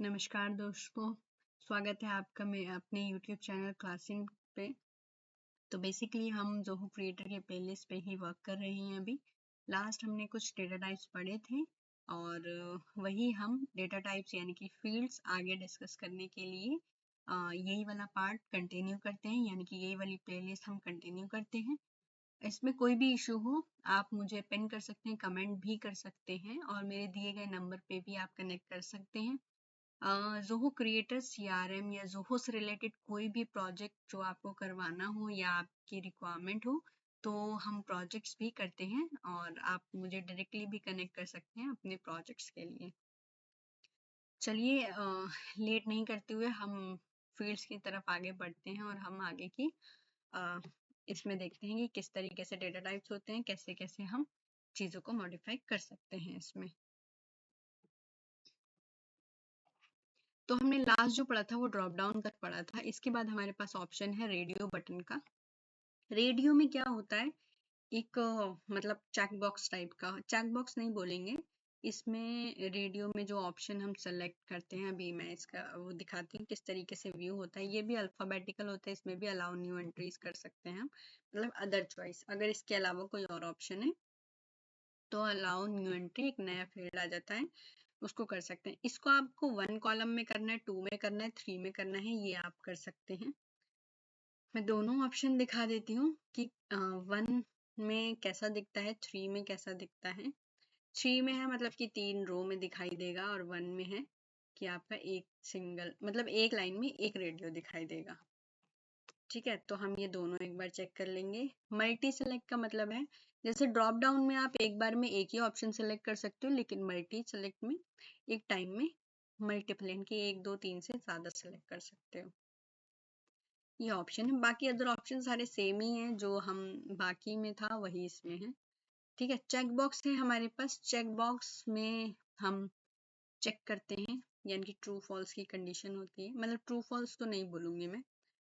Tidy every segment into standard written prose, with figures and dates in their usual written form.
नमस्कार दोस्तों, स्वागत है आपका मैं अपने YouTube चैनल क्लासिंग पे। तो बेसिकली हम ज़ोहो क्रिएटर के प्लेलिस्ट पे ही वर्क कर रहे हैं अभी। लास्ट हमने कुछ डेटा टाइप्स पढ़े थे और वही हम डेटा टाइप्स यानी कि फील्ड्स आगे डिस्कस करने के लिए यही वाला पार्ट कंटिन्यू करते हैं, यानी कि यही वाली प्लेलिस्ट हम कंटिन्यू करते हैं। इसमें कोई भी इशू हो आप मुझे पिन कर सकते हैं, कमेंट भी कर सकते हैं और मेरे दिए गए नंबर पे भी आप कनेक्ट कर सकते हैं। ज़ोहो क्रिएटर सीआरएम या ज़ोहो से रिलेटेड कोई भी प्रोजेक्ट जो आपको करवाना हो या आपकी रिक्वायरमेंट हो तो हम प्रोजेक्ट्स भी करते हैं और आप मुझे डायरेक्टली भी कनेक्ट कर सकते हैं अपने प्रोजेक्ट्स के लिए। चलिए लेट नहीं करते हुए हम फील्ड्स की तरफ आगे बढ़ते हैं और हम आगे की इसमें देखते हैं कि किस तरीके से डेटा टाइप्स होते हैं, कैसे कैसे हम चीज़ों को मॉडिफाई कर सकते हैं इसमें। तो हमने लास्ट जो पढ़ा था वो ड्रॉप डाउन तक पढ़ा था। इसके बाद हमारे पास ऑप्शन है रेडियो बटन का। रेडियो में क्या होता है, एक मतलब चेक बॉक्स टाइप का, चेक बॉक्स नहीं बोलेंगे, इसमें रेडियो में जो ऑप्शन हम सेलेक्ट करते हैं, अभी मैं इसका वो दिखाती हूँ किस तरीके से व्यू होता है। ये भी अल्फाबेटिकल होता है, इसमें भी अलाउ न्यू एंट्रीज कर सकते हैं हम, मतलब अदर चॉइस। अगर इसके अलावा कोई और ऑप्शन है तो अलाउ न्यू एंट्री, एक नया फील्ड आ जाता है, उसको कर सकते हैं। इसको आपको 1 कॉलम में करना है, 2 में करना है, 3 में करना है, ये आप कर सकते हैं। मैं दोनों ऑप्शन दिखा देती हूँ कि 1 में कैसा दिखता है, 3 में कैसा दिखता है। 3 में है मतलब कि 3 रो में दिखाई देगा और 1 में है कि आपका एक सिंगल मतलब एक लाइन में एक रेडियो दिखाई देगा। ठीक है, तो हम ये दोनों एक बार चेक कर लेंगे। मल्टी सेलेक्ट का मतलब है जैसे ड्रॉप डाउन में आप एक बार में एक ही ऑप्शन सेलेक्ट कर सकते हो, लेकिन मल्टी सेलेक्ट में एक टाइम में मल्टीपल यानी 1 2 3 से ज़्यादा सेलेक्ट कर सकते हो। ये ऑप्शन है, बाकी अदर ऑप्शन सारे सेम ही हैं, जो हम बाकी में था वही इसमें है। ठीक है, चेक बॉक्स है हमारे पास। चेक बॉक्स में हम चेक करते हैं, यानी कि ट्रू फॉल्स की कंडीशन होती है, मतलब ट्रू फॉल्स तो नहीं बोलूँगी मैं,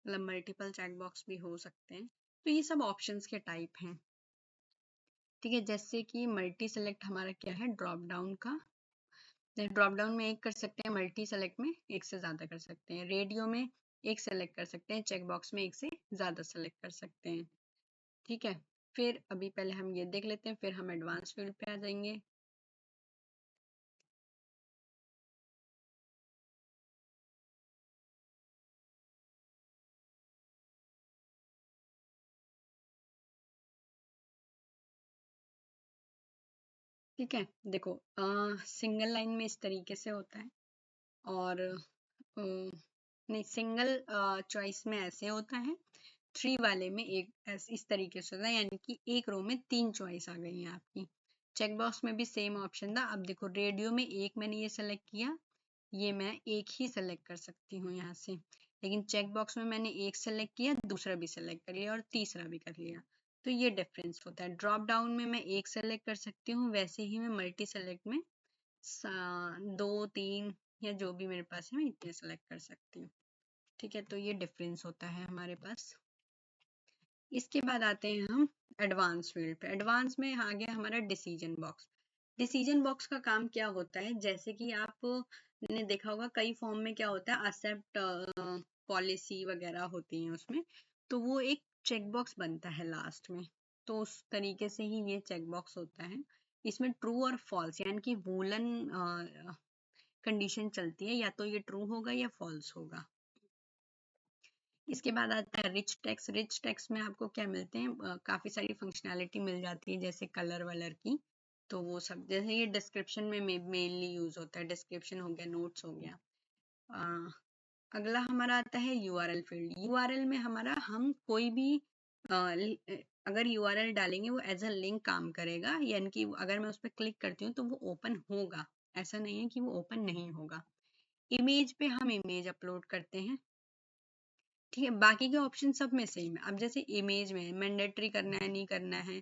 मतलब मल्टीपल चेक बॉक्स भी हो सकते हैं। तो ये सब ऑप्शंस के टाइप हैं। ठीक है, जैसे कि मल्टी सेलेक्ट हमारा क्या है, ड्रॉप डाउन का। ड्रॉप डाउन में एक कर सकते हैं, मल्टी सेलेक्ट में एक से ज़्यादा कर सकते हैं, रेडियो में एक सेलेक्ट कर सकते हैं, चेक बॉक्स में एक से ज़्यादा सेलेक्ट कर सकते हैं। ठीक है, फिर अभी पहले हम ये देख लेते हैं, फिर हम एडवांस फील्ड पे आ जाएंगे। ठीक है, देखो सिंगल लाइन में इस तरीके से होता है और नहीं, सिंगल चॉइस में ऐसे होता है, 3 वाले में एक इस तरीके से होता है, यानी कि एक रो में 3 चॉइस आ गई हैं आपकी। चेक बॉक्स में भी सेम ऑप्शन था। अब देखो रेडियो में एक मैंने ये सेलेक्ट किया, ये मैं एक ही सेलेक्ट कर सकती हूँ यहाँ से, लेकिन चेक बॉक्स में मैंने एक सेलेक्ट किया, दूसरा भी सेलेक्ट कर लिया और तीसरा भी कर लिया। तो ये डिफरेंस होता है। ड्रॉप डाउन में मैं एक सेलेक्ट कर सकती हूँ, वैसे ही मैं मल्टी सेलेक्ट में 2 3 या जो भी मेरे पास है मैं इतने सेलेक्ट कर सकती हूँ। ठीक है, तो ये डिफरेंस होता है हमारे पास। इसके बाद आते हैं हम एडवांस फील्ड पे। एडवांस में आ गया हमारा डिसीजन बॉक्स। डिसीजन बॉक्स का काम क्या होता है, जैसे कि आपने देखा होगा कई फॉर्म में क्या होता है, एक्सेप्ट पॉलिसी वगैरह होती हैं उसमें, तो वो एक चेक बॉक्स बनता है लास्ट में। तो उस तरीके से ही ये चेक बॉक्स होता है। इसमें ट्रू और फॉल्स यानी कि वूलन कंडीशन चलती है, या तो ये ट्रू होगा या फॉल्स होगा। इसके बाद आता है रिच टेक्स्ट। रिच टेक्स्ट में आपको क्या मिलते हैं, काफ़ी सारी फंक्शनैलिटी मिल जाती है, जैसे कलर वलर की। तो वो सब जैसे ये डिस्क्रिप्शन में मेनली यूज होता है, डिस्क्रिप्शन हो गया, नोट्स हो गया। अगला हमारा आता है यूआरएल फील्ड। यूआरएल में हमारा हम कोई भी अगर यूआरएल डालेंगे वो एज अ लिंक काम करेगा, यानी कि अगर मैं उस पर क्लिक करती हूँ तो वो ओपन होगा, ऐसा नहीं है कि वो ओपन नहीं होगा। इमेज पे हम इमेज अपलोड करते हैं। ठीक है, बाकी के ऑप्शन सब में सेम है। अब जैसे इमेज में मैंडेटरी करना है नहीं करना है,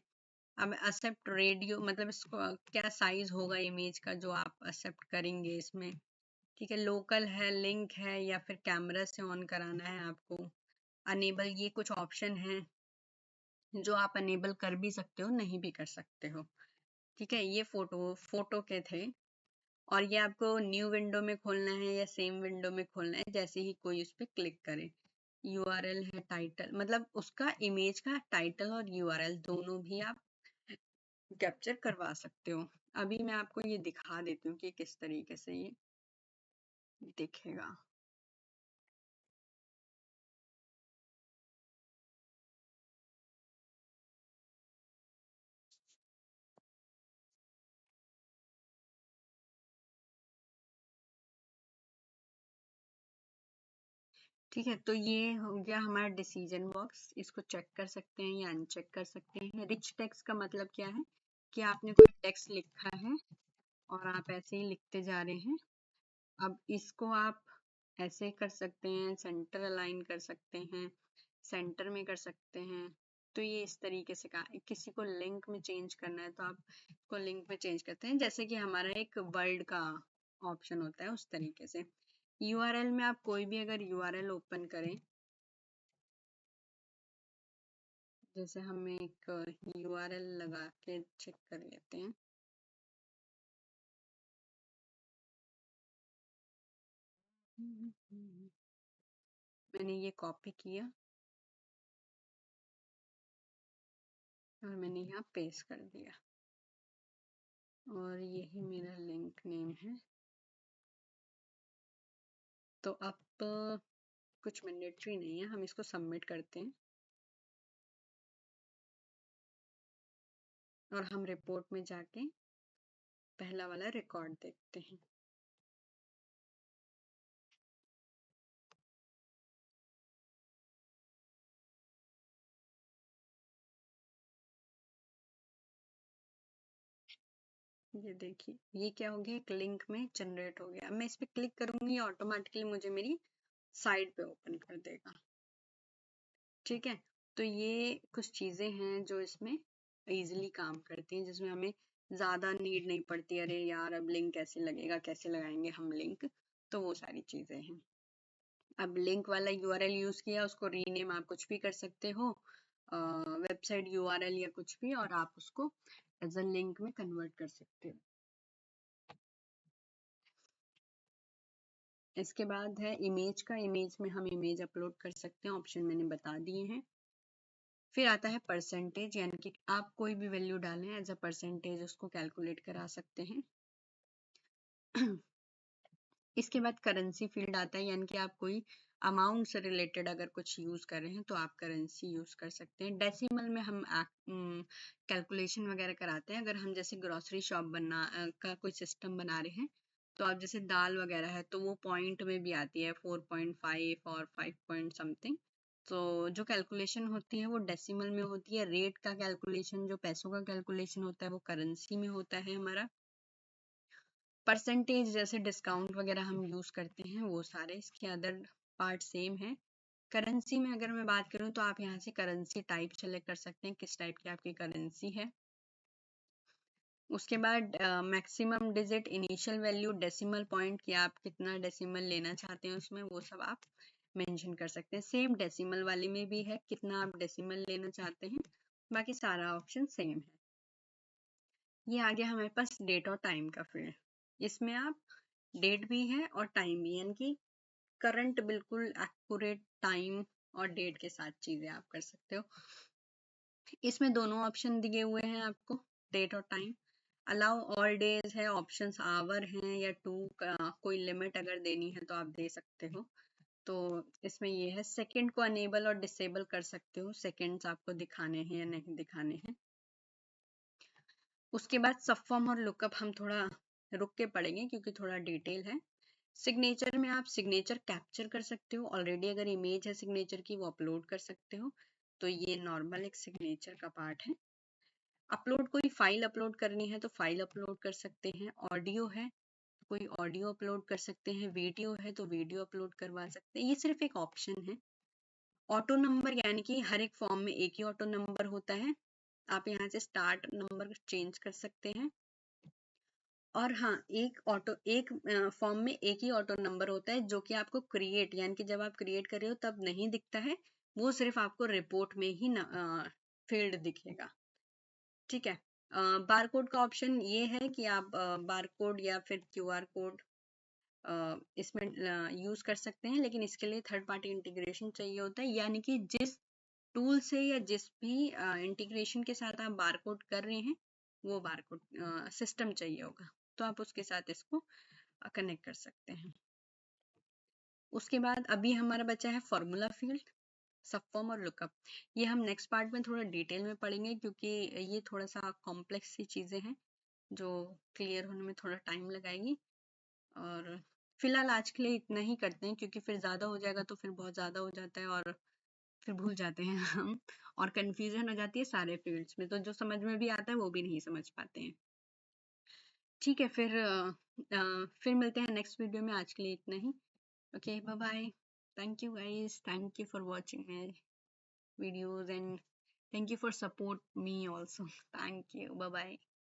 अब एक्सेप्ट रेडियो मतलब इसको क्या साइज होगा इमेज का जो आप एक्सेप्ट करेंगे इसमें। ठीक है, लोकल है, लिंक है, या फिर कैमरा से ऑन कराना है आपको। अनेबल, ये कुछ ऑप्शन हैं जो आप अनेबल कर भी सकते हो, नहीं भी कर सकते हो। ठीक है, ये फोटो के थे। और ये आपको न्यू विंडो में खोलना है या सेम विंडो में खोलना है, जैसे ही कोई उस पर क्लिक करे। यूआरएल है टाइटल, मतलब उसका इमेज का टाइटल और यूआरएल दोनों भी आप कैप्चर करवा सकते हो। अभी मैं आपको ये दिखा देती हूँ कि किस तरीके से ये दिखेगा। ठीक है, तो ये हो गया हमारा डिसीजन बॉक्स। इसको चेक कर सकते हैं या अनचेक कर सकते हैं। रिच टेक्स्ट का मतलब क्या है कि आपने कोई टेक्स्ट लिखा है और आप ऐसे ही लिखते जा रहे हैं। अब इसको आप ऐसे कर सकते हैं, सेंटर अलाइन कर सकते हैं, सेंटर में कर सकते हैं। तो ये इस तरीके से कहा। किसी को लिंक में चेंज करना है तो आप इसको लिंक में चेंज करते हैं, जैसे कि हमारा एक वर्ड का ऑप्शन होता है उस तरीके से। यूआरएल में आप कोई भी अगर यूआरएल ओपन करें, जैसे हम एक यूआरएल लगा के चेक कर लेते हैं। मैंने ये कॉपी किया और मैंने यहाँ पेस्ट कर दिया और यही मेरा लिंक नेम है। तो अब कुछ मैंडेटरी नहीं है, हम इसको सबमिट करते हैं और हम रिपोर्ट में जाके पहला वाला रिकॉर्ड देखते हैं। ये देखिए, ये क्या हो गया, एक लिंक में जनरेट हो गया। मैं इस पे क्लिक करूंगी, ऑटोमेटिकली मुझे मेरी साइट पे ओपन कर देगा। ठीक है, तो ये कुछ चीजें हैं जो इसमें इजीली काम करती हैं, जिसमें हमें ज्यादा नीड नहीं पड़ती, अरे यार अब लिंक कैसे लगेगा, कैसे लगाएंगे हम लिंक, तो वो सारी चीजें हैं। अब लिंक वाला यूआरएल यूज किया, उसको रीनेम आप कुछ भी कर सकते हो, वेबसाइट यूआरएल या कुछ भी, और आप उसको एज अ लिंक में कन्वर्ट कर सकते हो। इसके बाद है इमेज का। इमेज में हम इमेज अपलोड कर सकते हैं, ऑप्शन मैंने बता दिए हैं। फिर आता है परसेंटेज, यानी कि आप कोई भी वैल्यू डालें एज अ परसेंटेज उसको कैलकुलेट करा सकते हैं। इसके बाद करेंसी फील्ड आता है, यानी कि आप कोई अमाउंट से रिलेटेड अगर कुछ यूज कर रहे हैं तो आप करेंसी यूज कर सकते हैं। डेसिमल में हम कैलकुलेशन वगैरह कराते हैं। अगर हम जैसे ग्रोसरी शॉप का कोई सिस्टम बना रहे हैं, तो आप जैसे दाल वगैरह है तो वो पॉइंट में भी आती है, 4.5 और 5 पॉइंट समथिंग। तो जो कैलकुलेशन होती है वो डेसिमल में होती है। रेट का कैलकुलेशन, जो पैसों का कैलकुलेशन होता है, वो करेंसी में होता है हमारा। परसेंटेज जैसे डिस्काउंट वगैरह हम यूज करते हैं वो सारे, इसके अदर पार्ट सेम है। करेंसी में अगर मैं बात करूं तो आप यहाँ से करेंसी टाइप सेलेक्ट कर सकते हैं, किस टाइप की आपकी करेंसी है। उसके बाद maximum digit, initial value, decimal point, कि आप कितना डेसिमल लेना चाहते हैं उसमें, वो सब आप मेंशन कर सकते हैं। सेम डेसिमल वाले में भी है, कितना आप डेसिमल लेना चाहते हैं, बाकी सारा ऑप्शन सेम है। ये आ गया हमारे पास डेट और टाइम का फील्ड। इसमें आप डेट भी है और टाइम भी, यानी कि करंट बिल्कुल एक्यूरेट टाइम और डेट के साथ चीजें आप कर सकते हो। इसमें दोनों ऑप्शन दिए हुए हैं आपको, डेट और टाइम। अलाउ ऑल डेज है, ऑप्शंस आवर हैं या टू, कोई लिमिट अगर देनी है तो आप दे सकते हो। तो इसमें ये है, सेकंड को अनेबल और डिसेबल कर सकते हो, सेकंड्स आपको दिखाने हैं या नहीं दिखाने हैं। उसके बाद सब फॉर्म और लुकअप हम थोड़ा रुक के पढ़ेंगे क्योंकि थोड़ा डिटेल है। सिग्नेचर में आप सिग्नेचर कैप्चर कर सकते हो, ऑलरेडी अगर इमेज है सिग्नेचर की वो अपलोड कर सकते हो। तो ये नॉर्मल एक सिग्नेचर का पार्ट है। अपलोड, कोई फाइल अपलोड करनी है तो फाइल अपलोड कर सकते हैं। ऑडियो है, कोई ऑडियो अपलोड कर सकते हैं। वीडियो है तो वीडियो अपलोड करवा सकते हैं। ये सिर्फ एक ऑप्शन है। ऑटो नंबर, यानी कि हर एक फॉर्म में एक ही ऑटो नंबर होता है, आप यहाँ से स्टार्ट नंबर चेंज कर सकते हैं। और हाँ, एक फॉर्म में एक ही ऑटो नंबर होता है जो कि आपको क्रिएट, यानी कि जब आप क्रिएट कर रहे हो तब नहीं दिखता है, वो सिर्फ आपको रिपोर्ट में ही फील्ड दिखेगा। ठीक है, बारकोड का ऑप्शन ये है कि आप बारकोड या फिर क्यूआर कोड इसमें यूज कर सकते हैं, लेकिन इसके लिए थर्ड पार्टी इंटीग्रेशन चाहिए होता है, यानी कि जिस टूल से या जिस भी इंटीग्रेशन के साथ आप बारकोड कर रहे हैं वो बारकोड सिस्टम चाहिए होगा, तो आप उसके साथ इसको कनेक्ट कर सकते हैं। उसके बाद अभी हमारा बचा है फॉर्मूला फील्ड, सबफॉर्म और लुकअप। ये हम नेक्स्ट पार्ट में थोड़ा डिटेल में पढ़ेंगे, क्योंकि ये थोड़ा सा कॉम्प्लेक्स सी चीज़ें हैं जो क्लियर होने में थोड़ा टाइम लगाएगी। और फिलहाल आज के लिए इतना ही करते हैं, क्योंकि फिर ज़्यादा हो जाएगा तो फिर बहुत ज़्यादा हो जाता है और फिर भूल जाते हैं हम, और कन्फ्यूजन हो जाती है सारे फील्ड्स में, तो जो समझ में भी आता है वो भी नहीं समझ पाते हैं। ठीक है, फिर मिलते हैं नेक्स्ट वीडियो में। आज के लिए इतना ही। Okay, bye bye. Thank you guys, thank you for watching my videos, and thank you for support me also. Thank you, bye bye.